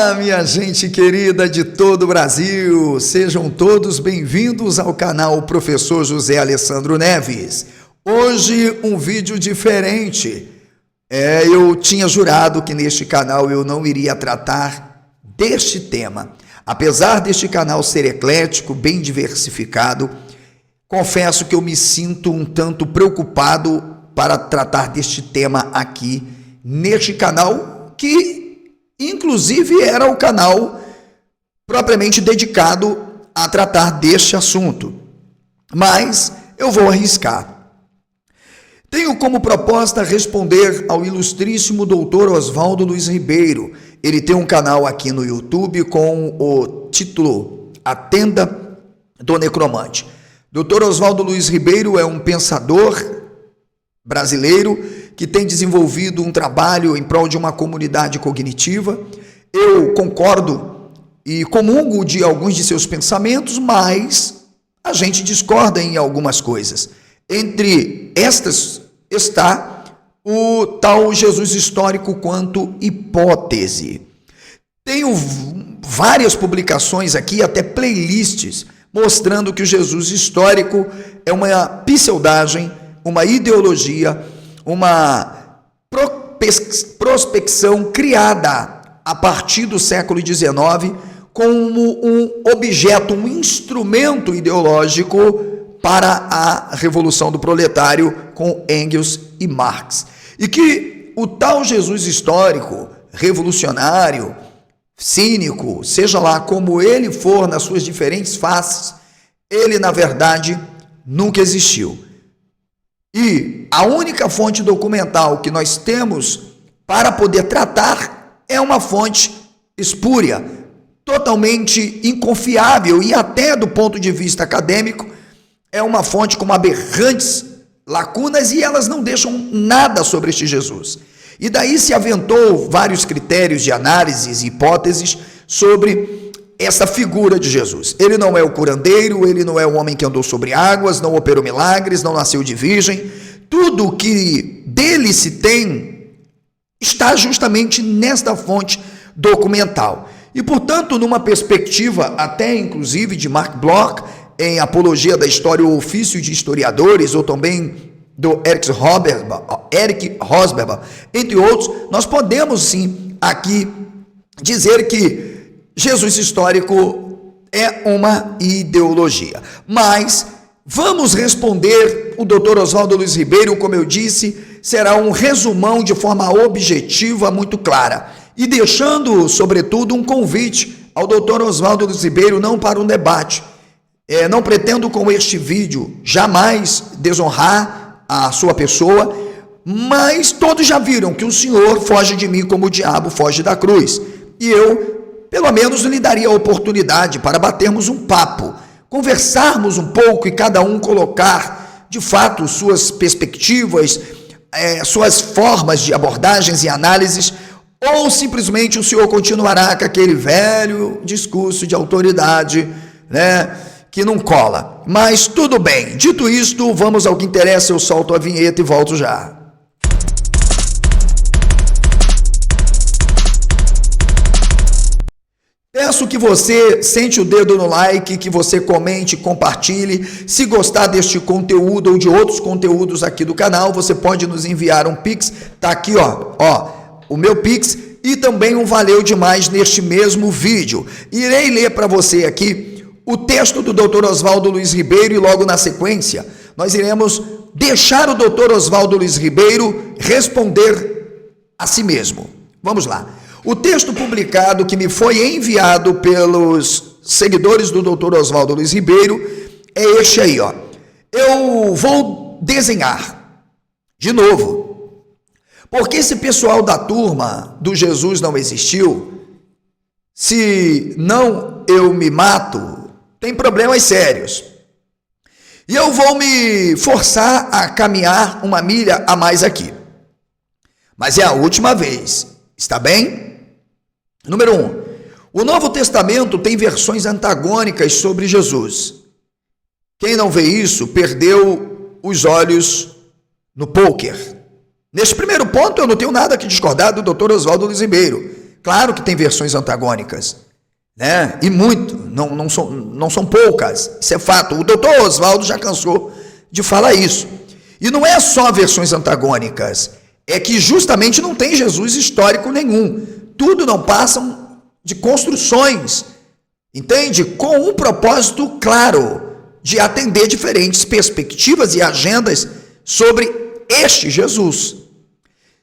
Olá, minha gente querida de todo o Brasil, sejam todos bem-vindos ao canal Professor José Alessandro Neves. Hoje um vídeo diferente. Eu tinha jurado que neste canal eu não iria tratar deste tema. Apesar deste canal ser eclético, bem diversificado, confesso que eu me sinto um tanto preocupado para tratar deste tema aqui neste canal, que inclusive era o canal propriamente dedicado a tratar deste assunto. Mas eu vou arriscar. Tenho como proposta responder ao ilustríssimo doutor Oswaldo Luiz Ribeiro. Ele tem um canal aqui no YouTube com o título A Tenda do Necromante. Dr. Oswaldo Luiz Ribeiro é um pensador brasileiro que tem desenvolvido um trabalho em prol de uma comunidade cognitiva. Eu concordo e comungo de alguns de seus pensamentos, mas a gente discorda em algumas coisas. Entre estas está o tal Jesus histórico quanto hipótese. Tenho várias publicações aqui, até playlists, mostrando que o Jesus histórico é uma pseudagem, uma ideologia, uma prospecção criada a partir do século XIX como um objeto, um instrumento ideológico para a Revolução do Proletário com Engels e Marx. E que o tal Jesus histórico, revolucionário, cínico, seja lá como ele for nas suas diferentes faces, ele na verdade nunca existiu. E a única fonte documental que nós temos para poder tratar é uma fonte espúria, totalmente inconfiável e até do ponto de vista acadêmico é uma fonte com aberrantes lacunas e elas não deixam nada sobre este Jesus. E daí se aventou vários critérios de análises e hipóteses sobre essa figura de Jesus. Ele não é o curandeiro, ele não é o homem que andou sobre águas, não operou milagres, não nasceu de virgem. Tudo que dele se tem está justamente nesta fonte documental. E, portanto, numa perspectiva até inclusive de Mark Bloch, em Apologia da História, o Ofício de Historiadores, ou também do Eric Hosberg, entre outros, nós podemos sim aqui dizer que Jesus histórico é uma ideologia. Mas vamos responder, o Dr. Oswaldo Luiz Ribeiro, como eu disse, será um resumão de forma objetiva, muito clara. E deixando, sobretudo, um convite ao Dr. Oswaldo Luiz Ribeiro, não para um debate. Não pretendo com este vídeo jamais desonrar a sua pessoa, mas todos já viram que o senhor foge de mim como o diabo foge da cruz. E eu, pelo menos, lhe daria a oportunidade para batermos um papo, conversarmos um pouco e cada um colocar, de fato, suas perspectivas, suas formas de abordagens e análises, ou simplesmente o senhor continuará com aquele velho discurso de autoridade, que não cola. Mas tudo bem, dito isto, vamos ao que interessa, eu solto a vinheta e volto já. Peço que você sente o dedo no like, que você comente, compartilhe. Se gostar deste conteúdo ou de outros conteúdos aqui do canal, você pode nos enviar um Pix. Tá aqui, o meu Pix e também um valeu demais neste mesmo vídeo. Irei ler para você aqui o texto do Dr. Oswaldo Luiz Ribeiro e logo na sequência nós iremos deixar o Dr. Oswaldo Luiz Ribeiro responder a si mesmo. Vamos lá. O texto publicado que me foi enviado pelos seguidores do Dr. Oswaldo Luiz Ribeiro é este aí, Eu vou desenhar de novo, porque esse pessoal da turma do Jesus não existiu, se não eu me mato, tem problemas sérios. E eu vou me forçar a caminhar uma milha a mais aqui. Mas é a última vez, está bem? Número 1. O Novo Testamento tem versões antagônicas sobre Jesus. Quem não vê isso, perdeu os olhos no pôquer. Neste primeiro ponto, eu não tenho nada que discordar do Dr. Oswaldo Luiz Ribeiro. Claro que tem versões antagônicas, né? E muito, não são poucas, isso é fato. O doutor Oswaldo já cansou de falar isso. E não é só versões antagônicas, é que justamente não tem Jesus histórico nenhum. Tudo não passam de construções, entende? Com um propósito claro de atender diferentes perspectivas e agendas sobre este Jesus.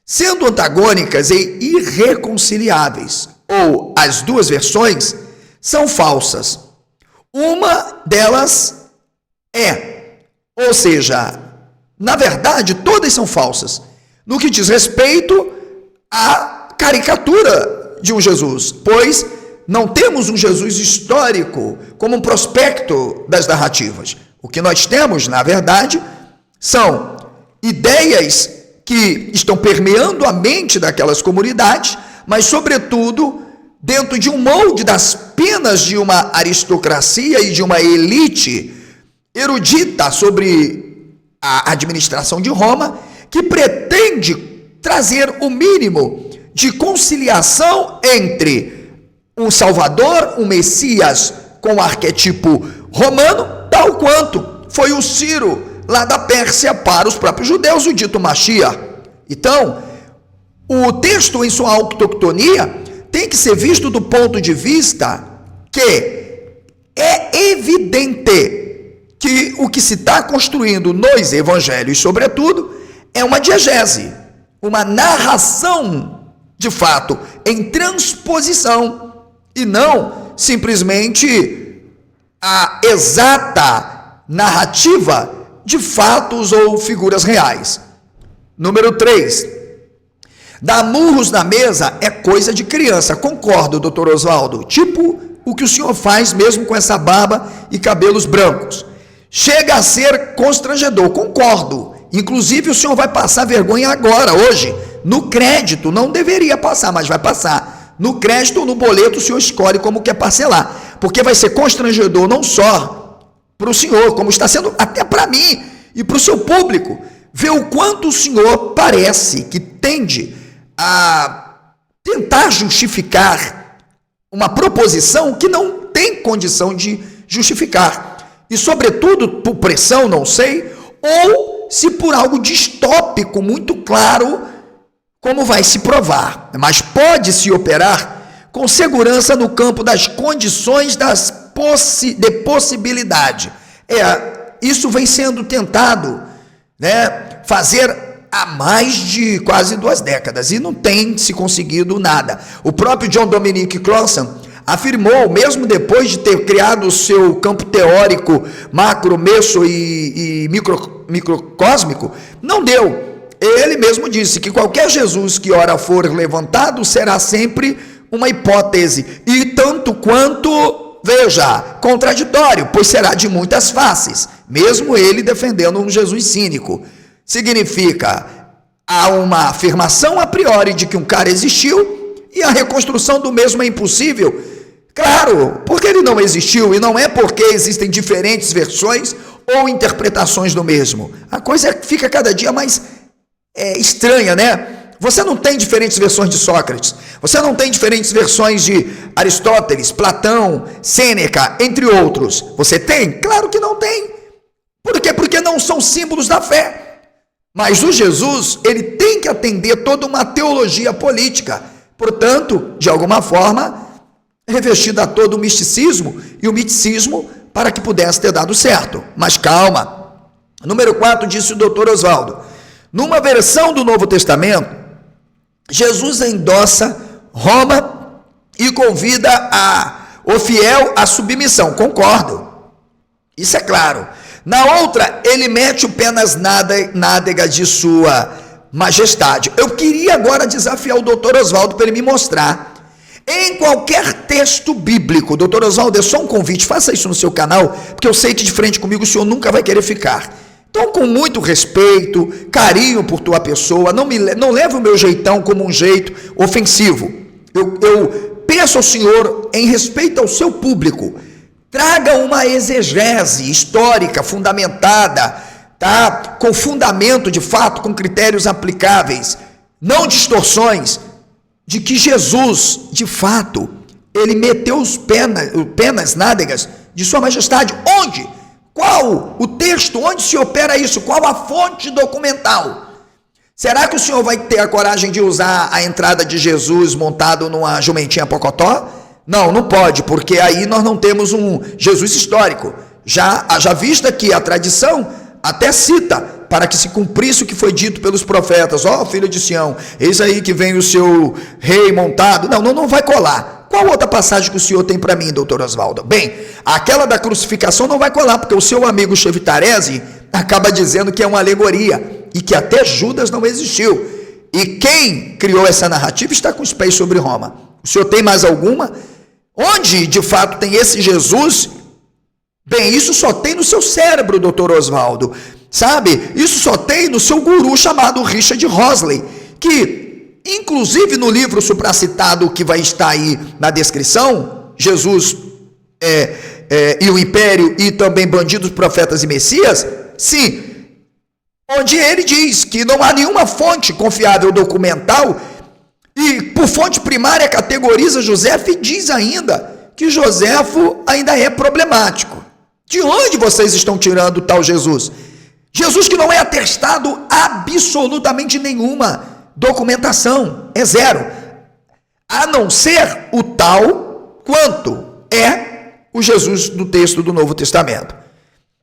Sendo antagônicas e irreconciliáveis, ou as duas versões são falsas. Uma delas ou seja, na verdade, todas são falsas, no que diz respeito à caricatura de um Jesus, pois não temos um Jesus histórico como um prospecto das narrativas. O que nós temos, na verdade, são ideias que estão permeando a mente daquelas comunidades, mas, sobretudo, dentro de um molde das penas de uma aristocracia e de uma elite erudita sobre a administração de Roma, que pretende trazer o mínimo de conciliação entre um Salvador, um Messias com o arquétipo romano, tal quanto foi o Ciro lá da Pérsia para os próprios judeus, o dito Mashiach. Então, o texto em sua autoctonia tem que ser visto do ponto de vista que é evidente que o que se está construindo nos evangelhos, sobretudo, é uma diegese, uma narração de fato em transposição e não simplesmente a exata narrativa de fatos ou figuras reais. Número 3, dar murros na mesa é coisa de criança. Concordo, doutor Oswaldo, tipo o que o senhor faz mesmo com essa barba e cabelos brancos. Chega a ser constrangedor, concordo. Inclusive o senhor vai passar vergonha agora, hoje, no crédito. Não deveria passar, mas vai passar. No crédito ou no boleto o senhor escolhe como quer parcelar, porque vai ser constrangedor não só para o senhor, como está sendo até para mim e para o seu público, ver o quanto o senhor parece que tende a tentar justificar uma proposição que não tem condição de justificar, e sobretudo por pressão, não sei, ou se por algo distópico muito claro, como vai se provar, mas pode-se operar com segurança no campo das condições de possibilidade. Isso vem sendo tentado, né, fazer há mais de quase 2 décadas e não tem se conseguido nada. O próprio John Dominic Crossan afirmou, mesmo depois de ter criado o seu campo teórico macro, meso e microcósmico, não deu. Ele mesmo disse que qualquer Jesus que ora for levantado será sempre uma hipótese, e tanto quanto, veja, contraditório, pois será de muitas faces, mesmo ele defendendo um Jesus cínico. Significa, há uma afirmação a priori de que um cara existiu e a reconstrução do mesmo é impossível. Claro, porque ele não existiu, e não é porque existem diferentes versões ou interpretações do mesmo. A coisa fica cada dia mais estranha, né? Você não tem diferentes versões de Sócrates, você não tem diferentes versões de Aristóteles, Platão, Sêneca, entre outros. Você tem? Claro que não tem. Por quê? Porque não são símbolos da fé. Mas o Jesus, ele tem que atender toda uma teologia política, portanto, de alguma forma, revestida a todo o misticismo, e o miticismo para que pudesse ter dado certo. Mas calma. Número 4, disse o doutor Oswaldo. Numa versão do Novo Testamento, Jesus endossa Roma e convida o fiel à submissão. Concordo. Isso é claro. Na outra, ele mete o pé nas nádegas de sua majestade. Eu queria agora desafiar o doutor Oswaldo para ele me mostrar, em qualquer texto bíblico, doutor Oswaldo, é só um convite, faça isso no seu canal, porque eu sei que de frente comigo o senhor nunca vai querer ficar. Então, com muito respeito, carinho por tua pessoa, não leve o meu jeitão como um jeito ofensivo. Eu peço ao senhor, em respeito ao seu público, traga uma exegese histórica fundamentada, tá? Com fundamento de fato, com critérios aplicáveis, não distorções, de que Jesus, de fato, ele meteu o pé nas nádegas de sua majestade. Onde? Qual o texto? Onde se opera isso? Qual a fonte documental? Será que o senhor vai ter a coragem de usar a entrada de Jesus montado numa jumentinha pocotó? Não, não pode, porque aí nós não temos um Jesus histórico. Já vista que a tradição até cita, para que se cumprisse o que foi dito pelos profetas: ó, filho de Sião, eis aí que vem o seu rei montado. Não vai colar. Qual outra passagem que o senhor tem para mim, doutor Oswaldo? Bem, aquela da crucificação não vai colar, porque o seu amigo Chevitarese acaba dizendo que é uma alegoria e que até Judas não existiu. E quem criou essa narrativa está com os pés sobre Roma. O senhor tem mais alguma? Onde de fato tem esse Jesus? Bem, isso só tem no seu cérebro, doutor Oswaldo. Sabe, isso só tem no seu guru chamado Richard Rosley, que, inclusive no livro supracitado que vai estar aí na descrição, Jesus e o Império e também Bandidos, Profetas e Messias, sim, onde ele diz que não há nenhuma fonte confiável documental e por fonte primária categoriza Joséfo e diz ainda que Joséfo ainda é problemático. De onde vocês estão tirando tal Jesus? Jesus que não é atestado absolutamente nenhuma documentação, é zero, a não ser o tal quanto é o Jesus do texto do Novo Testamento.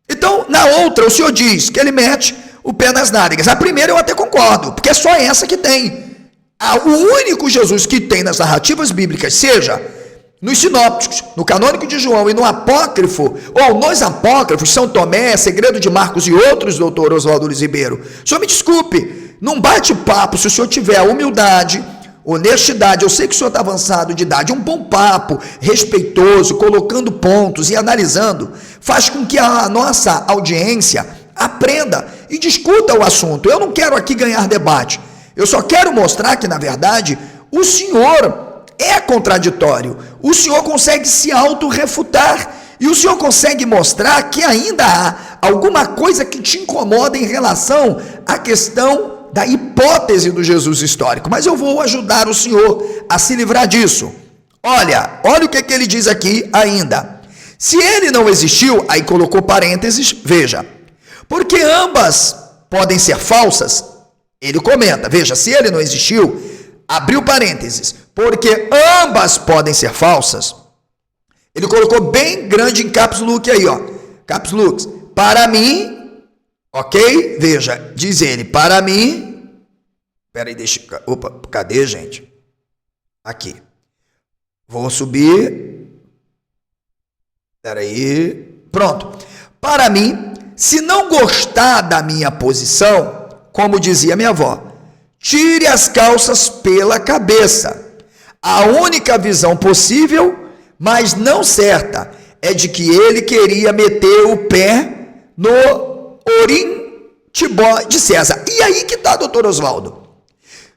Então, na outra, o senhor diz que ele mete o pé nas nádegas. A primeira eu até concordo, porque é só essa que tem. O único Jesus que tem nas narrativas bíblicas, seja nos sinópticos, no canônico de João e no apócrifo, ou nos apócrifos, São Tomé, Segredo de Marcos e outros, doutor Oswaldo Luiz Ribeiro, o senhor me desculpe, num bate-papo, se o senhor tiver humildade, honestidade, eu sei que o senhor está avançado de idade, um bom papo, respeitoso, colocando pontos e analisando, faz com que a nossa audiência aprenda e discuta o assunto. Eu não quero aqui ganhar debate, eu só quero mostrar que, na verdade, o senhor é contraditório, o senhor consegue se autorrefutar e o senhor consegue mostrar que ainda há alguma coisa que te incomoda em relação à questão da hipótese do Jesus histórico, mas eu vou ajudar o senhor a se livrar disso. Olha o que ele diz aqui ainda. Se ele não existiu, aí colocou parênteses, veja, porque ambas podem ser falsas, ele comenta, veja, se ele não existiu, abriu parênteses, porque ambas podem ser falsas. Ele colocou bem grande em caps lock aí, ó. Caps lock. Para mim, ok? Veja, diz ele, para mim. Peraí, deixa. Opa, cadê, gente? Aqui. Vou subir. Peraí. Pronto. Para mim, se não gostar da minha posição, como dizia minha avó, tire as calças pela cabeça. A única visão possível, mas não certa, é de que ele queria meter o pé no Orim-Tibó de César. E aí que está, doutor Oswaldo.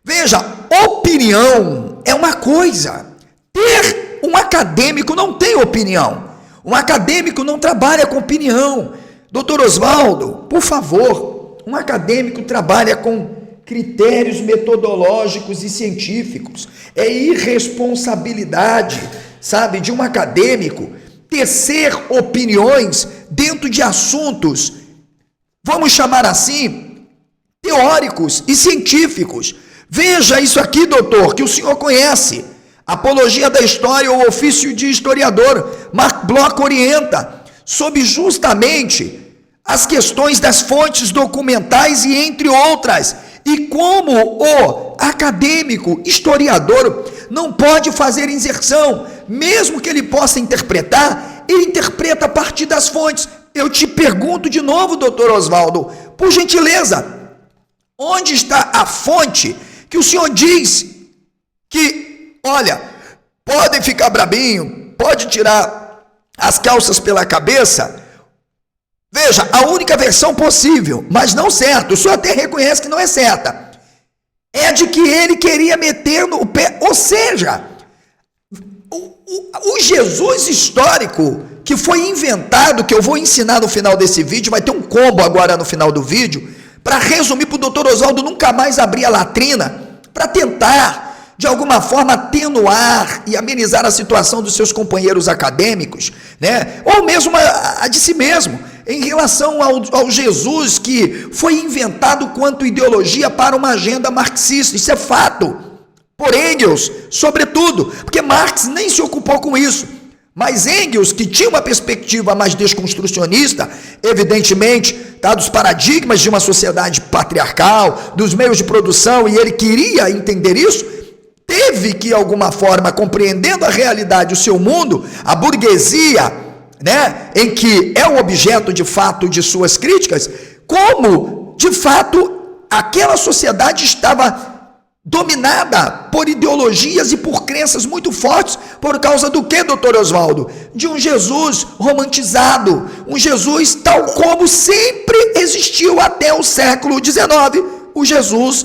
Veja, opinião é uma coisa. Um acadêmico não tem opinião. Um acadêmico não trabalha com opinião. Doutor Oswaldo, por favor, um acadêmico trabalha com critérios metodológicos e científicos. É irresponsabilidade, sabe, de um acadêmico tecer opiniões dentro de assuntos, vamos chamar assim, teóricos e científicos. Veja isso aqui, doutor, que o senhor conhece. Apologia da História, ou ofício de historiador, Mark Bloch orienta sobre justamente as questões das fontes documentais e entre outras. E como o acadêmico, historiador, não pode fazer inserção, mesmo que ele possa interpretar, ele interpreta a partir das fontes. Eu te pergunto de novo, doutor Oswaldo, por gentileza, onde está a fonte que o senhor diz que, olha, podem ficar brabinho, pode tirar as calças pela cabeça? Veja, a única versão possível, mas não certa, o senhor até reconhece que não é certa, é de que ele queria meter no pé, ou seja, o Jesus histórico que foi inventado, que eu vou ensinar no final desse vídeo, vai ter um combo agora no final do vídeo, para resumir para o doutor Oswaldo nunca mais abrir a latrina, para tentar, de alguma forma atenuar e amenizar a situação dos seus companheiros acadêmicos, né? Ou mesmo a de si mesmo, em relação ao Jesus que foi inventado quanto ideologia para uma agenda marxista. Isso é fato. Por Engels, sobretudo, porque Marx nem se ocupou com isso. Mas Engels, que tinha uma perspectiva mais desconstrucionista, evidentemente, dos paradigmas de uma sociedade patriarcal, dos meios de produção, e ele queria entender isso, teve que, de alguma forma, compreendendo a realidade, o seu mundo, a burguesia, né, em que é o objeto, de fato, de suas críticas, como, de fato, aquela sociedade estava dominada por ideologias e por crenças muito fortes, por causa do que, doutor Oswaldo? De um Jesus romantizado, um Jesus tal como sempre existiu até o século XIX, o Jesus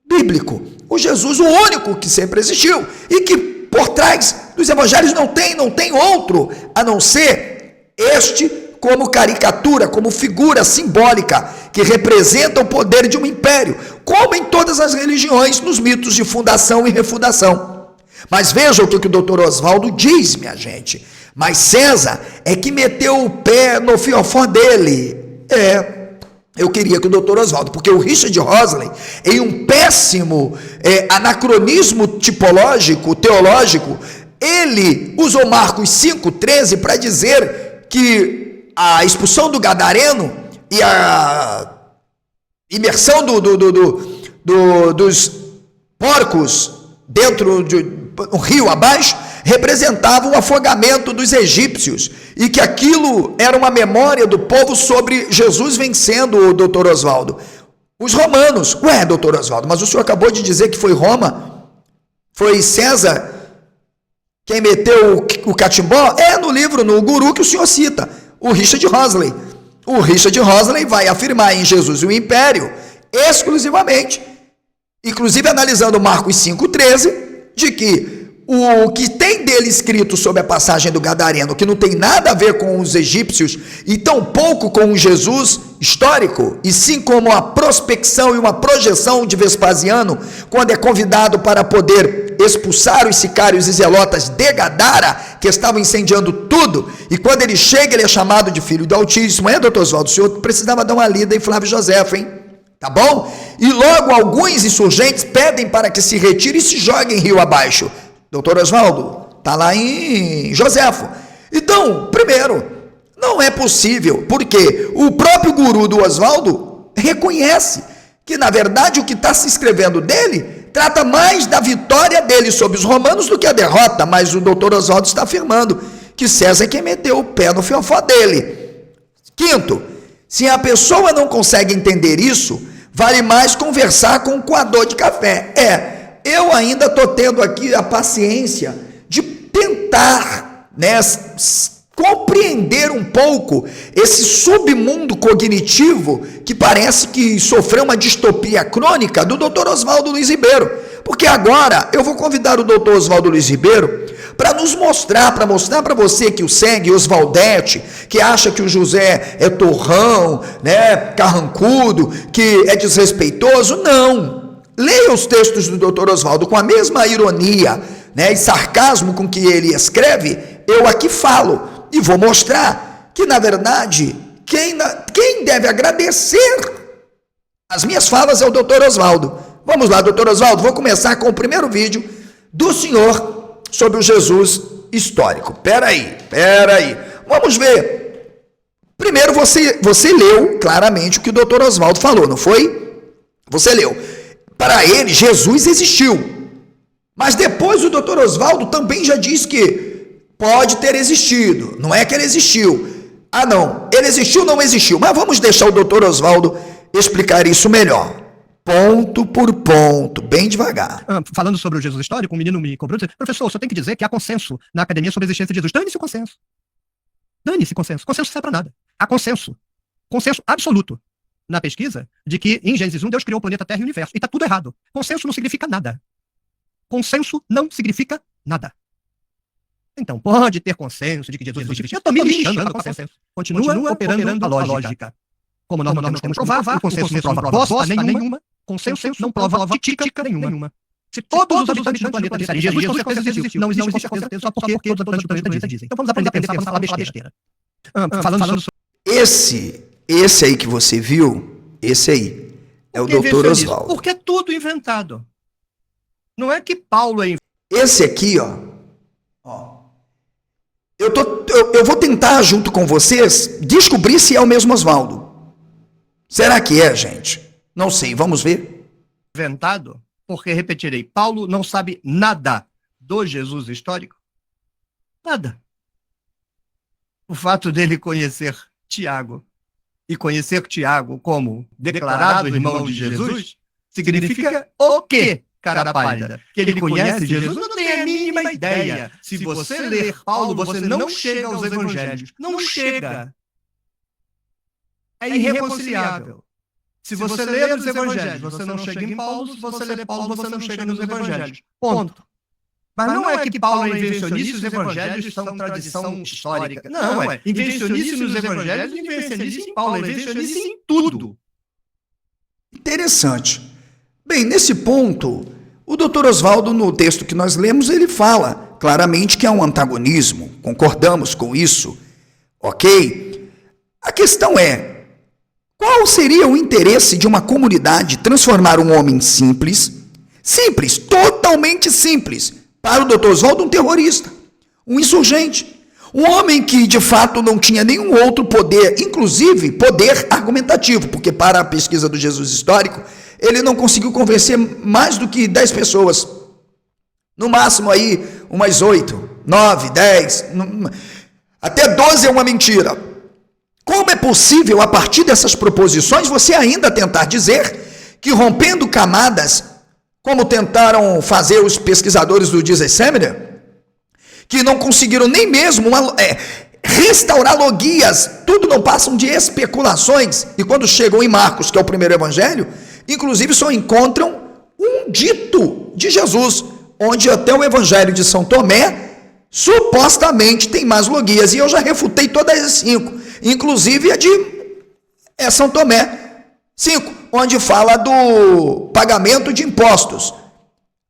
bíblico, o Jesus o único que sempre existiu, e que por trás dos evangelhos não tem outro, a não ser este, como caricatura, como figura simbólica, que representa o poder de um império, como em todas as religiões, nos mitos de fundação e refundação. Mas veja o que o doutor Oswaldo diz, minha gente. Mas César é que meteu o pé no fiofó dele. Eu queria que o doutor Oswaldo, porque o Richard Rosley, em um péssimo anacronismo tipológico, teológico, ele usou Marcos 5,13 para dizer que a expulsão do gadareno e a imersão dos porcos dentro de um rio abaixo representava o afogamento dos egípcios, e que aquilo era uma memória do povo sobre Jesus vencendo, o doutor Oswaldo, os romanos. Ué, doutor Oswaldo, mas o senhor acabou de dizer que foi Roma, foi César quem meteu o catimbó? No livro, no guru que o senhor cita, o Richard Rosley. O Richard Rosley vai afirmar em Jesus e o Império exclusivamente, inclusive analisando Marcos 5,13, de que o que tem dele escrito sobre a passagem do Gadareno, que não tem nada a ver com os egípcios e tampouco com o Jesus histórico, e sim como a prospecção e uma projeção de Vespasiano, quando é convidado para poder expulsar os sicários e zelotas de Gadara, que estavam incendiando tudo, e quando ele chega, ele é chamado de filho do Altíssimo. Doutor Oswaldo, o senhor precisava dar uma lida em Flávio Josefo, hein? Tá bom? E logo alguns insurgentes pedem para que se retire e se jogue em rio abaixo. Doutor Oswaldo, está lá em Joséfo. Então, primeiro, não é possível, porque o próprio guru do Oswaldo reconhece que, na verdade, o que está se escrevendo dele trata mais da vitória dele sobre os romanos do que a derrota, mas o doutor Oswaldo está afirmando que César é quem meteu o pé no fiofó dele. Quinto, se a pessoa não consegue entender isso, vale mais conversar com um coador de café. Eu ainda estou tendo aqui a paciência de tentar, né, compreender um pouco esse submundo cognitivo que parece que sofreu uma distopia crônica do Dr. Oswaldo Luiz Ribeiro. Porque agora eu vou convidar o Dr. Oswaldo Luiz Ribeiro para nos mostrar, para você que o segue, Oswaldete, que acha que o José é torrão, né, carrancudo, que é desrespeitoso. Não. Leia os textos do Dr. Oswaldo com a mesma ironia, né, e sarcasmo com que ele escreve. Eu aqui falo e vou mostrar que, na verdade, quem deve agradecer as minhas falas é o Dr. Oswaldo. Vamos lá, Dr. Oswaldo, vou começar com o primeiro vídeo do senhor sobre o Jesus histórico. Peraí. Vamos ver. Primeiro, você leu claramente o que o Dr. Oswaldo falou, não foi? Você leu. Para ele, Jesus existiu. Mas depois o doutor Oswaldo também já diz que pode ter existido. Não é que ele existiu. Não, ele existiu ou não existiu. Mas vamos deixar o doutor Oswaldo explicar isso melhor. Ponto por ponto, bem devagar. Falando sobre o Jesus histórico, um menino me cobrou, disse, professor, o senhor tem que dizer que há consenso na academia sobre a existência de Jesus. Dane-se o consenso. Dane-se consenso. Consenso não serve para nada. Há consenso. Consenso absoluto na pesquisa de que em Gênesis 1 Deus criou o planeta Terra e o universo. E está tudo errado. Consenso não significa nada. Consenso não significa nada. Então, pode ter consenso de que Jesus existe. Eu estou me lixando com consenso. Continua operando a lógica. Como nós não temos que provar, o consenso não prova bosta nenhuma. Consenso não prova titica nenhuma. Se todos os habitantes do planeta disserem Jesus com certeza existiu, não existe com certeza só porque todos os habitantes do planeta dizem. Então vamos aprender a pensar, vamos falar besteira. Falando sobre... Esse aí que você viu, esse aí, é o Dr. Oswaldo. Porque é tudo inventado. Não é que Paulo é inventado. Esse aqui, ó. Eu vou tentar, junto com vocês, descobrir se é o mesmo Oswaldo. Será que é, gente? Não sei, vamos ver. Inventado, porque, repetirei, Paulo não sabe nada do Jesus histórico. Nada. O fato dele conhecer Tiago e conhecer Tiago como declarado irmão de Jesus significa o quê, cara pálida? Que ele conhece Jesus? Não tem a mínima ideia. Se você ler Paulo, você não chega aos evangelhos. Não chega. É irreconciliável. Se você ler os evangelhos, você não chega em Paulo. Se você ler Paulo, você não chega nos evangelhos. Ponto. Mas não é que Paulo é invencionista e os evangelhos são tradição histórica. Não, é invencionista nos evangelhos e invencionista em Paulo. É invencionista em tudo. Interessante. Bem, nesse ponto, o Dr. Oswaldo, no texto que nós lemos, ele fala claramente que há um antagonismo. Concordamos com isso, ok? A questão é, qual seria o interesse de uma comunidade transformar um homem simples, totalmente simples, para o Dr. Oswaldo, um terrorista, um insurgente, um homem que de fato não tinha nenhum outro poder, inclusive poder argumentativo, porque para a pesquisa do Jesus histórico, ele não conseguiu convencer mais do que 10 pessoas, no máximo aí umas 8, 9, 10, até 12 é uma mentira. Como é possível, a partir dessas proposições, você ainda tentar dizer que rompendo camadas, como tentaram fazer os pesquisadores do Jesus Seminar, que não conseguiram nem mesmo restaurar logias, tudo não passam de especulações, e quando chegam em Marcos, que é o primeiro evangelho, inclusive só encontram um dito de Jesus, onde até o evangelho de São Tomé, supostamente tem mais logias, e eu já refutei todas as 5, inclusive a de São Tomé, 5, onde fala do pagamento de impostos.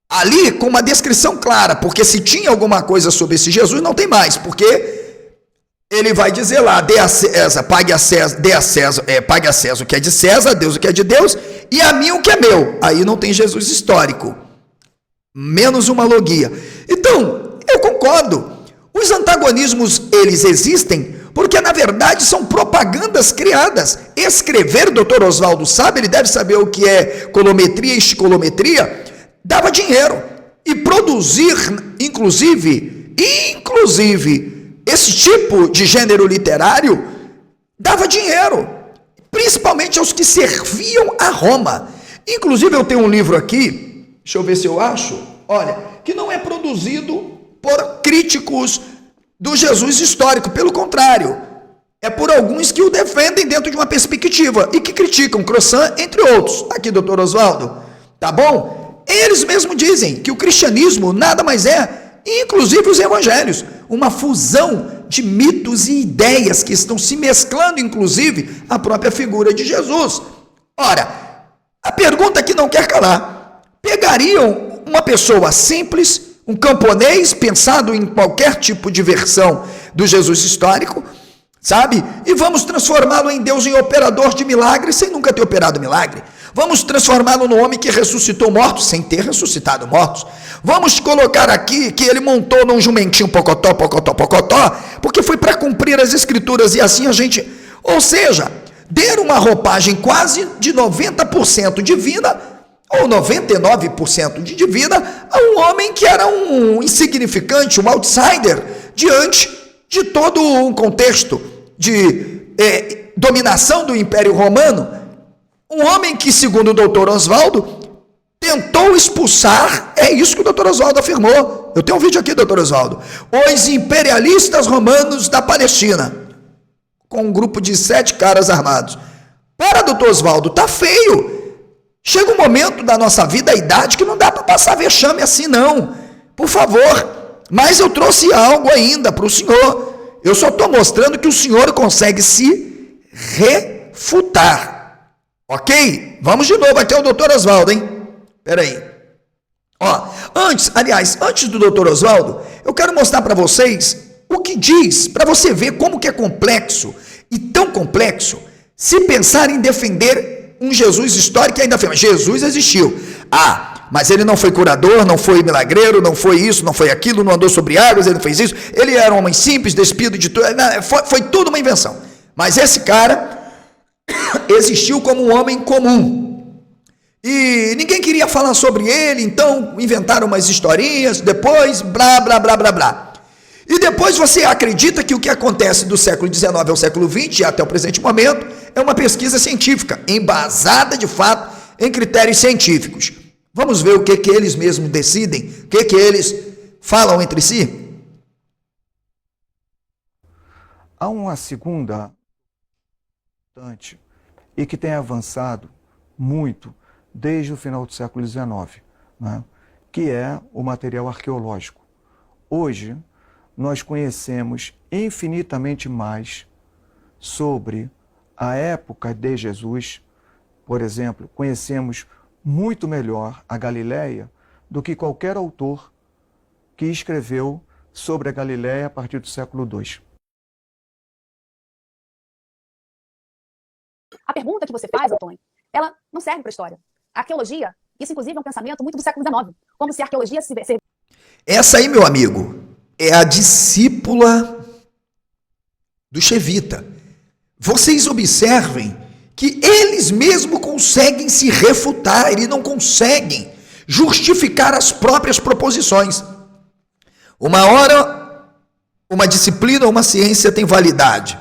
Ali, com uma descrição clara, porque se tinha alguma coisa sobre esse Jesus, não tem mais, porque ele vai dizer lá, dê a César, pague a César o que é de César, a Deus o que é de Deus, e a mim o que é meu. Aí não tem Jesus histórico, menos uma logia. Então, eu concordo, os antagonismos, eles existem, porque na verdade são propagandas criadas. Escrever, o Dr. Oswaldo sabe, ele deve saber o que é colometria e estilometria, dava dinheiro. E produzir, inclusive, esse tipo de gênero literário, dava dinheiro, principalmente aos que serviam a Roma. Inclusive eu tenho um livro aqui, deixa eu ver se eu acho, olha, que não é produzido por críticos do Jesus histórico, pelo contrário, é por alguns que o defendem dentro de uma perspectiva e que criticam, Croissant, entre outros. Aqui, Dr. Oswaldo, tá bom? Eles mesmos dizem que o cristianismo nada mais é, inclusive os evangelhos, uma fusão de mitos e ideias que estão se mesclando, inclusive, a própria figura de Jesus. Ora, a pergunta que não quer calar, pegariam uma pessoa simples, um camponês, pensado em qualquer tipo de versão do Jesus histórico, sabe? E vamos transformá-lo em Deus, em operador de milagres, sem nunca ter operado milagre. Vamos transformá-lo no homem que ressuscitou mortos, sem ter ressuscitado mortos. Vamos colocar aqui que ele montou num jumentinho pocotó, porque foi para cumprir as escrituras, e assim a gente... Ou seja, der uma roupagem quase de 90% divina, ou 99% de divina, a um homem que era um insignificante, um outsider, diante de todo um contexto de dominação do Império Romano. Um homem que, segundo o Dr. Oswaldo, tentou expulsar, é isso que o Dr. Oswaldo afirmou. Eu tenho um vídeo aqui, Dr. Oswaldo. Os imperialistas romanos da Palestina, com um grupo de 7 caras armados. Para Dr. Oswaldo, tá feio. Chega um momento da nossa vida, a idade, que não dá para passar vexame assim, não. Por favor. Mas eu trouxe algo ainda para o senhor. Eu só estou mostrando que o senhor consegue se refutar. Ok? Vamos de novo aqui ao Dr. Oswaldo, hein? Espera aí. Antes do Dr. Oswaldo, eu quero mostrar para vocês o que diz, para você ver como que é complexo, e tão complexo, se pensar em defender um Jesus histórico que ainda afirma, Jesus existiu. Mas ele não foi curador, não foi milagreiro, não foi isso, não foi aquilo, não andou sobre águas, ele não fez isso, ele era um homem simples, despido de tudo, foi tudo uma invenção. Mas esse cara existiu como um homem comum. E ninguém queria falar sobre ele, então inventaram umas historinhas, depois blá, blá, blá, blá, blá. E depois você acredita que o que acontece do século XIX ao século XX, até o presente momento, é uma pesquisa científica, embasada de fato em critérios científicos. Vamos ver o que eles mesmos decidem, o que eles falam entre si? Há uma segunda e que tem avançado muito desde o final do século XIX, né? Que é o material arqueológico. Hoje, nós conhecemos infinitamente mais sobre a época de Jesus. Por exemplo, conhecemos muito melhor a Galileia do que qualquer autor que escreveu sobre a Galileia a partir do século II. A pergunta que você faz, Antônio, ela não serve para a história. A arqueologia, isso inclusive é um pensamento muito do século XIX, como se a arqueologia se... Essa aí, meu amigo, é a discípula do Chevita. Vocês observem que eles mesmos conseguem se refutar, eles não conseguem justificar as próprias proposições. Uma hora, uma disciplina ou uma ciência tem validade,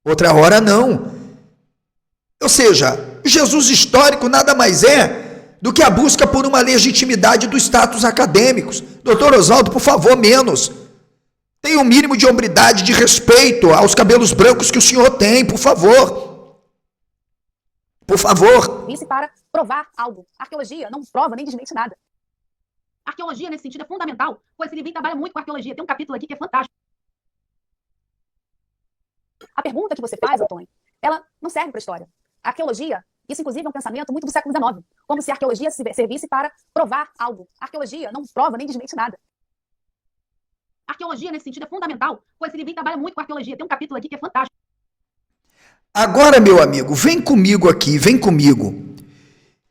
outra hora não. Ou seja, Jesus histórico nada mais é do que a busca por uma legitimidade dos status acadêmicos. Doutor Oswaldo, por favor, menos. Tenha um mínimo de hombridade, de respeito aos cabelos brancos que o senhor tem, por favor. Por favor. Isso para provar algo. A arqueologia não prova nem desmente nada. A arqueologia, nesse sentido, é fundamental, pois ele trabalha muito com a arqueologia. Tem um capítulo aqui que é fantástico. A pergunta que você faz, Antônio, ela não serve para a história. A arqueologia, isso inclusive é um pensamento muito do século XIX, como se a arqueologia servisse para provar algo. A arqueologia não prova nem desmente nada. A arqueologia, nesse sentido, é fundamental, pois ele trabalha muito com a arqueologia. Tem um capítulo aqui que é fantástico. Agora, meu amigo, vem comigo aqui, vem comigo.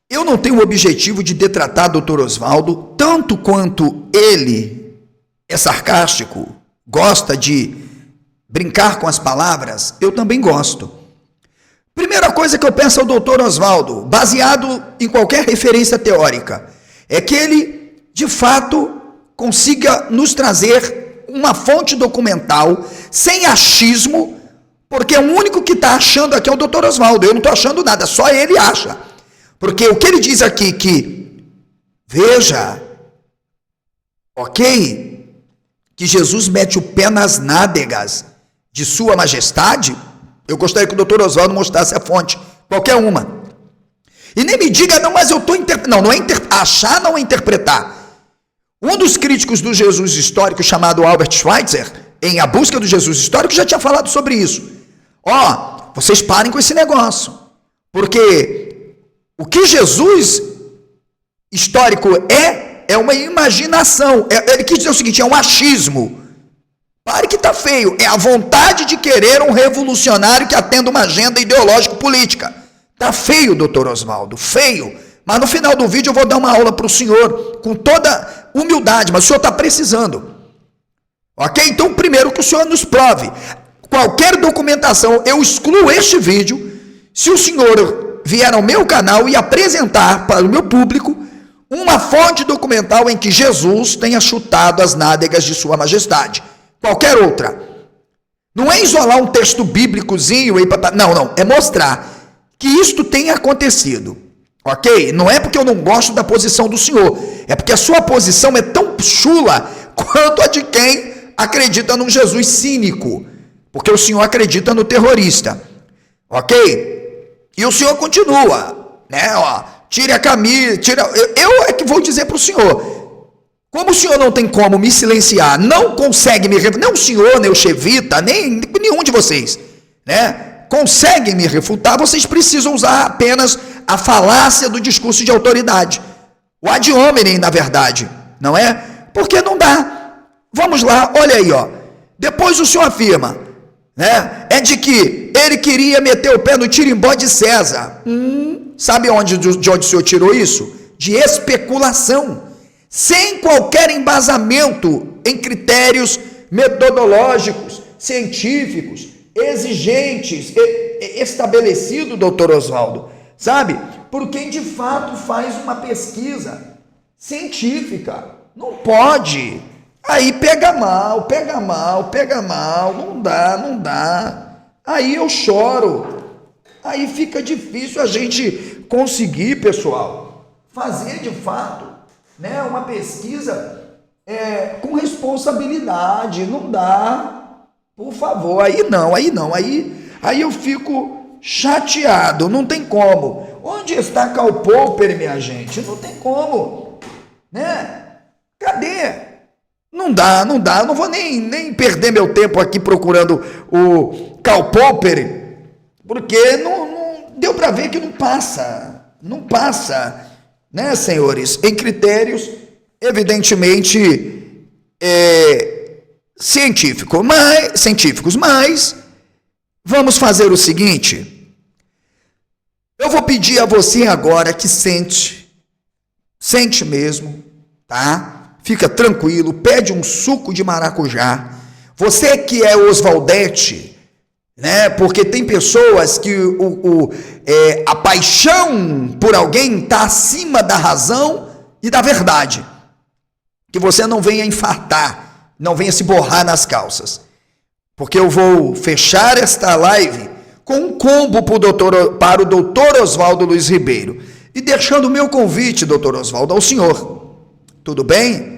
Eu não tenho o objetivo de detratar Dr. Oswaldo, tanto quanto ele é sarcástico, gosta de brincar com as palavras, eu também gosto. Primeira coisa que eu penso ao Dr. Oswaldo, baseado em qualquer referência teórica, é que ele, de fato, consiga nos trazer uma fonte documental, sem achismo, porque o único que está achando aqui é o Dr. Oswaldo. Eu não estou achando nada, só ele acha. Porque o que ele diz aqui que, veja, ok, que Jesus mete o pé nas nádegas de sua majestade, eu gostaria que o Dr. Oswaldo mostrasse a fonte, qualquer uma. E nem me diga, não, mas eu estou interpretando. Não, achar não é interpretar. Um dos críticos do Jesus histórico, chamado Albert Schweitzer, em A Busca do Jesus Histórico, já tinha falado sobre isso. Vocês parem com esse negócio. Porque o que Jesus histórico é uma imaginação. Ele quis dizer o seguinte, é um achismo. Pare que tá feio. É a vontade de querer um revolucionário que atenda uma agenda ideológico-política. Tá feio, doutor Oswaldo, feio. Mas no final do vídeo eu vou dar uma aula para o senhor, com toda humildade, mas o senhor está precisando. Ok? Então, primeiro que o senhor nos prove. Qualquer documentação, eu excluo este vídeo, se o senhor vier ao meu canal e apresentar para o meu público uma fonte documental em que Jesus tenha chutado as nádegas de sua majestade. Qualquer outra. Não é isolar um texto bíblicozinho aí para... Não, é mostrar que isto tenha acontecido. Ok? Não é porque eu não gosto da posição do senhor, é porque a sua posição é tão chula quanto a de quem acredita num Jesus cínico, porque o senhor acredita no terrorista. Ok? E o senhor continua, né? Tire a camisa, eu é que vou dizer para o senhor, como o senhor não tem como me silenciar, não consegue me refutar, nem o senhor, nem o Chevita, nem nenhum de vocês, né? Conseguem me refutar, vocês precisam usar apenas a falácia do discurso de autoridade. o ad hominem, na verdade, não é? Porque não dá. Vamos lá, olha aí, ó. Depois o senhor afirma, né? É de que ele queria meter o pé no tirimbó de César. Sabe de onde o senhor tirou isso? De especulação, sem qualquer embasamento em critérios metodológicos, científicos, exigentes, estabelecido, doutor Oswaldo, sabe? Por quem de fato faz uma pesquisa científica. Não pode. Aí pega mal, não dá. Aí eu choro. Aí fica difícil a gente conseguir, pessoal, fazer de fato, né, uma pesquisa com responsabilidade. Não dá. Por favor, aí não. Aí eu fico chateado, não tem como. Onde está Karl Popper, minha gente? Não tem como, né? Cadê? Não dá, eu não vou nem perder meu tempo aqui procurando o Karl Popper, porque não deu para ver que não passa, né, senhores, em critérios evidentemente científicos, mas vamos fazer o seguinte. Eu vou pedir a você agora que sente mesmo, tá? Fica tranquilo, pede um suco de maracujá. Você que é Oswaldete, né? Porque tem pessoas que a paixão por alguém está acima da razão e da verdade. Que você não venha infartar, não venha se borrar nas calças. Porque eu vou fechar esta live com um combo para o doutor Oswaldo Luiz Ribeiro. E deixando o meu convite, doutor Oswaldo, ao senhor. Tudo bem?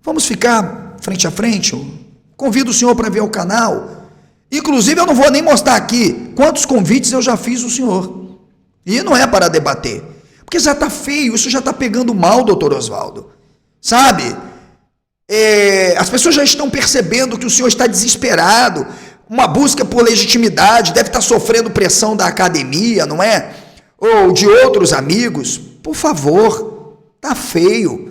Vamos ficar frente a frente? Eu convido o senhor para ver o canal. Inclusive, eu não vou nem mostrar aqui quantos convites eu já fiz ao senhor. E não é para debater. Porque já está feio, isso já está pegando mal, doutor Oswaldo. Sabe? As pessoas já estão percebendo que o senhor está desesperado. Uma busca por legitimidade, deve estar sofrendo pressão da academia, não é? Ou de outros amigos. Por favor, tá feio.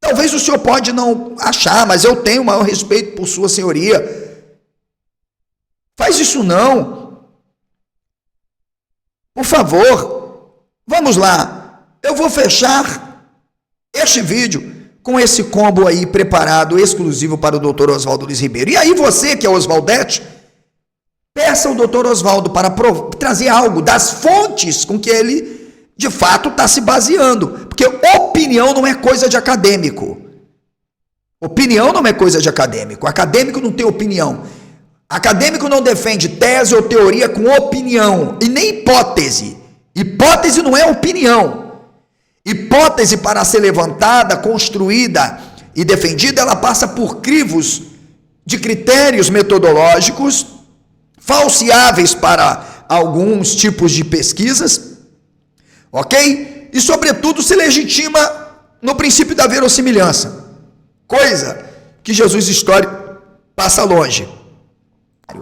Talvez o senhor pode não achar, mas eu tenho o maior respeito por sua senhoria. Faz isso não. Por favor, vamos lá. Eu vou fechar este vídeo com esse combo aí preparado, exclusivo para o doutor Oswaldo Luiz Ribeiro. E aí você que é Oswaldete, peça ao doutor Oswaldo para trazer algo das fontes com que ele de fato está se baseando. Porque opinião não é coisa de acadêmico. Opinião não é coisa de acadêmico. Acadêmico não tem opinião. Acadêmico não defende tese ou teoria com opinião. E nem hipótese. Hipótese não é opinião. Hipótese, para ser levantada, construída e defendida, ela passa por crivos de critérios metodológicos falseáveis para alguns tipos de pesquisas, ok? E, sobretudo, se legitima no princípio da verossimilhança, coisa que Jesus histórico passa longe.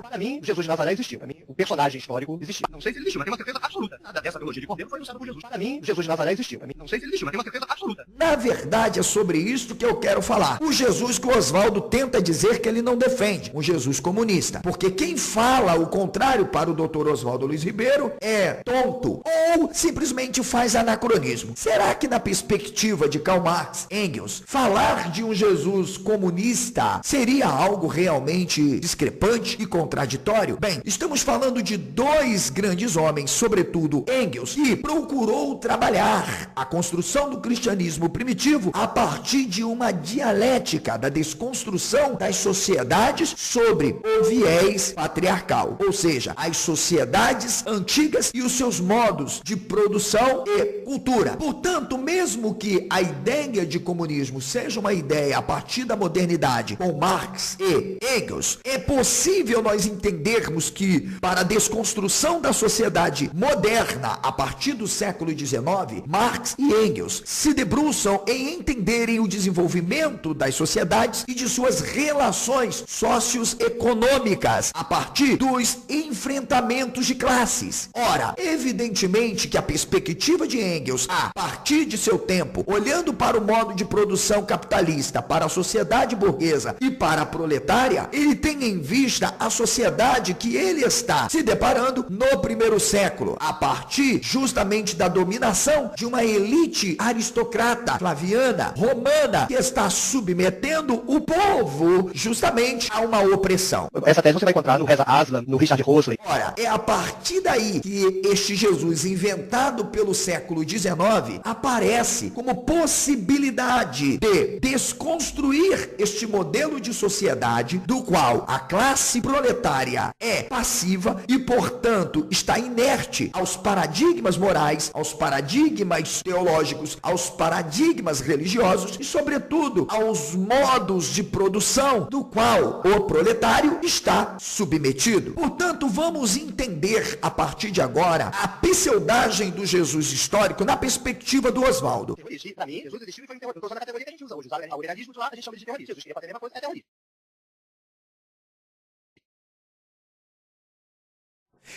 Para mim, Jesus de Nazaré existiu. Para mim, o personagem histórico existiu. Não sei se ele existiu, mas tem uma certeza absoluta. Nada dessa teologia de Cordeiro foi anunciado por Jesus. Para mim, Jesus de Nazaré existiu. Para mim, não sei se ele existiu, mas tem uma certeza absoluta. Na verdade, é sobre isso que eu quero falar. O Jesus que o Oswaldo tenta dizer que ele não defende. Um Jesus comunista. Porque quem fala o contrário para o doutor Oswaldo Luiz Ribeiro é tonto ou simplesmente faz anacronismo. Será que na perspectiva de Karl Marx, Engels, falar de um Jesus comunista seria algo realmente discrepante e contraditório? Bem, estamos falando de dois grandes homens, sobretudo Engels, que procurou trabalhar a construção do cristianismo primitivo a partir de uma dialética da desconstrução das sociedades sobre o viés patriarcal, ou seja, as sociedades antigas e os seus modos de produção e cultura. Portanto, mesmo que a ideia de comunismo seja uma ideia a partir da modernidade com Marx e Engels, é possível nós entendermos que, para a desconstrução da sociedade moderna a partir do século XIX, Marx e Engels se debruçam em entenderem o desenvolvimento das sociedades e de suas relações socioeconômicas a partir dos enfrentamentos de classes. Ora, evidentemente que a perspectiva de Engels, a partir de seu tempo, olhando para o modo de produção capitalista, para a sociedade burguesa e para a proletária, ele tem em vista a sociedade que ele está se deparando no primeiro século, a partir justamente da dominação de uma elite aristocrata flaviana, romana, que está submetendo o povo justamente a uma opressão. Essa tese você vai encontrar no Reza Aslan, no Richard Rosley. Ora, é a partir daí que este Jesus inventado pelo século XIX aparece como possibilidade de desconstruir este modelo de sociedade do qual a classe proletária é passiva e, portanto, está inerte aos paradigmas morais, aos paradigmas teológicos, aos paradigmas religiosos e, sobretudo, aos modos de produção do qual o proletário está submetido. Portanto, vamos entender a partir de agora a pseudagem do Jesus histórico na perspectiva do Oswaldo. Para mim, Jesus existiu e foi um terrorista. Eu estou usando a categoria que a gente usa hoje. O organismo lá a gente chama de terrorista. Jesus queria fazer a mesma coisa, é terrorista.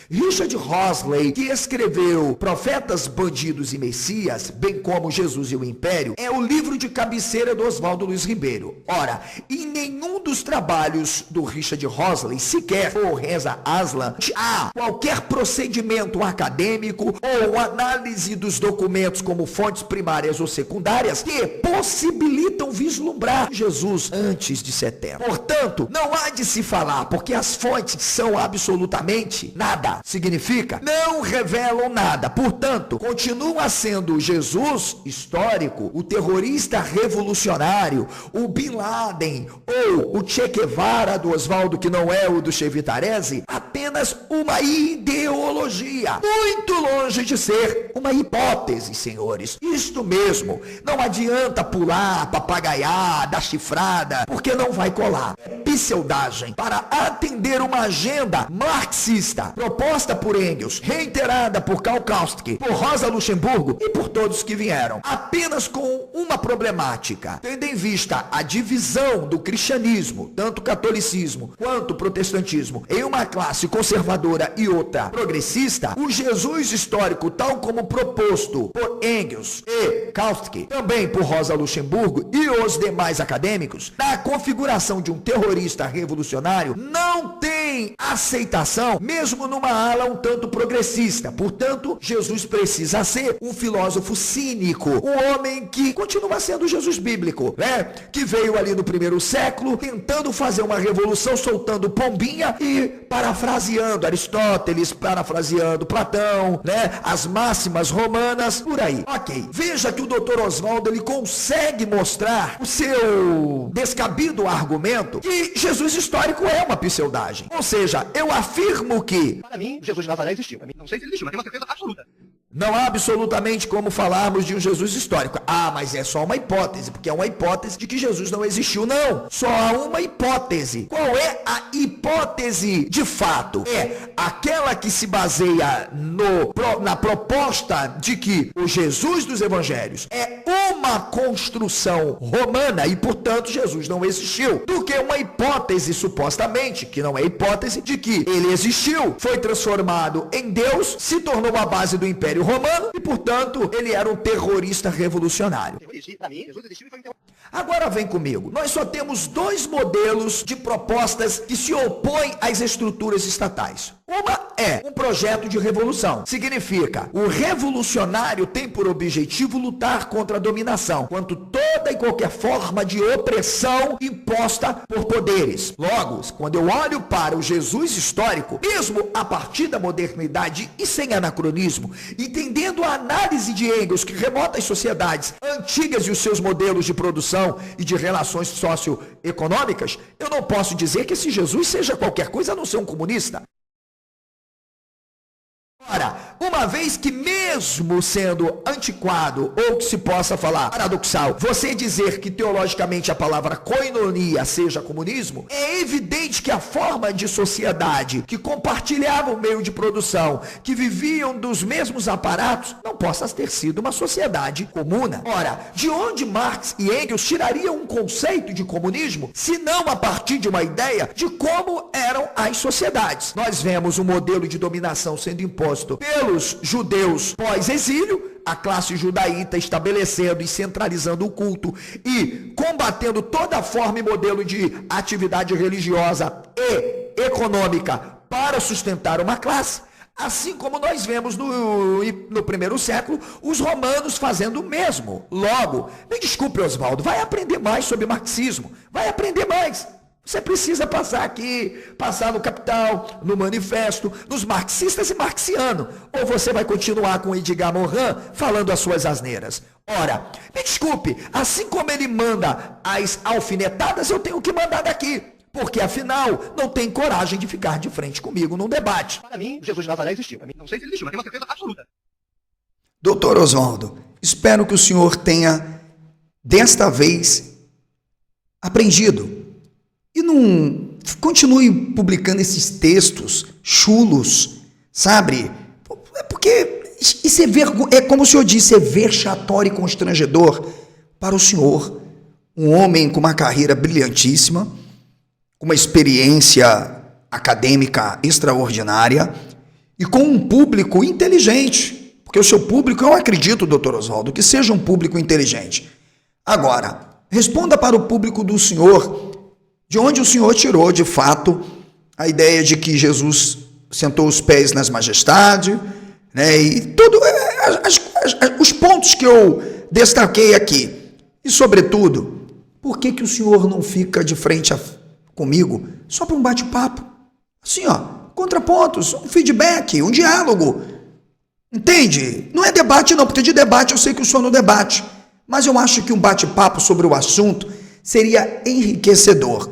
Richard Rosley, que escreveu Profetas, Bandidos e Messias, bem como Jesus e o Império, é o livro de cabeceira do Oswaldo Luiz Ribeiro. Ora, em nenhum dos trabalhos do Richard Rosley, sequer ou Reza Aslan, há qualquer procedimento acadêmico ou análise dos documentos como fontes primárias ou secundárias que possibilitam vislumbrar Jesus antes de 70. Portanto, não há de se falar, porque as fontes são absolutamente nada. Significa, não revelam nada. Portanto, continua sendo Jesus histórico, o terrorista revolucionário, o Bin Laden ou o Che Guevara do Oswaldo, que não é o do Chevitarese, apenas uma ideologia, muito longe de ser uma hipótese, senhores. Isto mesmo, não adianta pular, papagaiar, dar chifrada, porque não vai colar. É pseudagem para atender uma agenda marxista, proposta por Engels, reiterada por Karl Kautsky, por Rosa Luxemburgo e por todos que vieram, apenas com uma problemática, tendo em vista a divisão do cristianismo, tanto catolicismo quanto protestantismo, em uma classe conservadora e outra progressista. O Jesus histórico, tal como proposto por Engels e Kautsky, também por Rosa Luxemburgo e os demais acadêmicos, na configuração de um terrorista revolucionário, não tem aceitação, mesmo numa ala um tanto progressista. Portanto, Jesus precisa ser um filósofo cínico, um homem que continua sendo Jesus bíblico, né? Que veio ali no primeiro século, tentando fazer uma revolução, soltando pombinha e parafraseando Aristóteles, parafraseando Platão, né? As máximas romanas, por aí. Ok, veja que o Dr. Oswaldo, ele consegue mostrar o seu descabido argumento que Jesus histórico é uma pseudagem. Ou seja, eu afirmo que, Para mim, Jesus de Nazaré existiu. Para mim, não sei se ele existiu, mas tenho uma certeza absoluta. não há absolutamente como falarmos de um Jesus histórico. Ah, mas é só uma hipótese, porque é uma hipótese de que Jesus não existiu. Não, só há uma hipótese. Qual é a hipótese de fato? É aquela que se baseia na proposta de que o Jesus dos evangelhos é uma construção romana e, portanto, Jesus não existiu, do que uma hipótese, supostamente, que não é hipótese, de que ele existiu, foi transformado em Deus, se tornou a base do Império Romano e, portanto, ele era um terrorista revolucionário. Para mim, Jesus existiu e foi um terrorista. Agora vem comigo. Nós só temos dois modelos de propostas que se opõem às estruturas estatais. Uma é um projeto de revolução. Significa, o revolucionário tem por objetivo lutar contra a dominação, quanto toda e qualquer forma de opressão imposta por poderes. Logo, quando eu olho para o Jesus histórico, mesmo a partir da modernidade e sem anacronismo, entendendo a análise de Engels que remota as sociedades antigas e os seus modelos de produção e de relações socioeconômicas, eu não posso dizer que esse Jesus seja qualquer coisa a não ser um comunista. Ora, uma vez que mesmo sendo antiquado, ou que se possa falar paradoxal, você dizer que teologicamente a palavra koinonia seja comunismo, é evidente que a forma de sociedade que compartilhava o meio de produção, que viviam dos mesmos aparatos, não possa ter sido uma sociedade comuna. Ora, de onde Marx e Engels tirariam um conceito de comunismo, se não a partir de uma ideia de como eram as sociedades? Nós vemos um modelo de dominação sendo imposto pelos judeus pós-exílio, a classe judaíta estabelecendo e centralizando o culto e combatendo toda forma e modelo de atividade religiosa e econômica para sustentar uma classe. Assim como nós vemos no primeiro século, os romanos fazendo o mesmo. Logo, me desculpe, Oswaldo, vai aprender mais sobre marxismo, vai aprender mais. Você precisa passar aqui, passar no Capital, no Manifesto, nos marxistas e marxianos. Ou você vai continuar com Edgar Morin falando as suas asneiras. Ora, me desculpe, assim como ele manda as alfinetadas, eu tenho que mandar daqui. Porque, afinal, não tem coragem de ficar de frente comigo num debate. Para mim, Jesus de Nazaré existiu. Para mim, não sei se ele existiu, mas tenho uma certeza absoluta. Doutor Oswaldo, espero que o senhor tenha, desta vez, aprendido. E não continue publicando esses textos chulos, sabe? Porque isso é como o senhor disse, é vexatório e constrangedor para o senhor. Um homem com uma carreira brilhantíssima, com uma experiência acadêmica extraordinária e com um público inteligente. Porque o seu público, eu acredito, doutor Oswaldo, que seja um público inteligente. Agora, responda para o público do senhor de onde o senhor tirou, de fato, a ideia de que Jesus sentou os pés nas majestades, né, e todos os pontos que eu destaquei aqui. E, sobretudo, por que o senhor não fica de frente comigo só para um bate-papo? Assim, ó, contrapontos, um feedback, um diálogo. Entende? Não é debate não, porque de debate eu sei que o senhor não debate. Mas eu acho que um bate-papo sobre o assunto seria enriquecedor.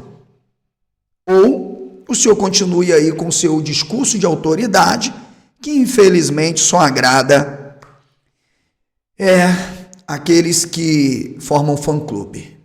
Ou o senhor continue aí com seu discurso de autoridade, que infelizmente só agrada aqueles que formam fã-clube.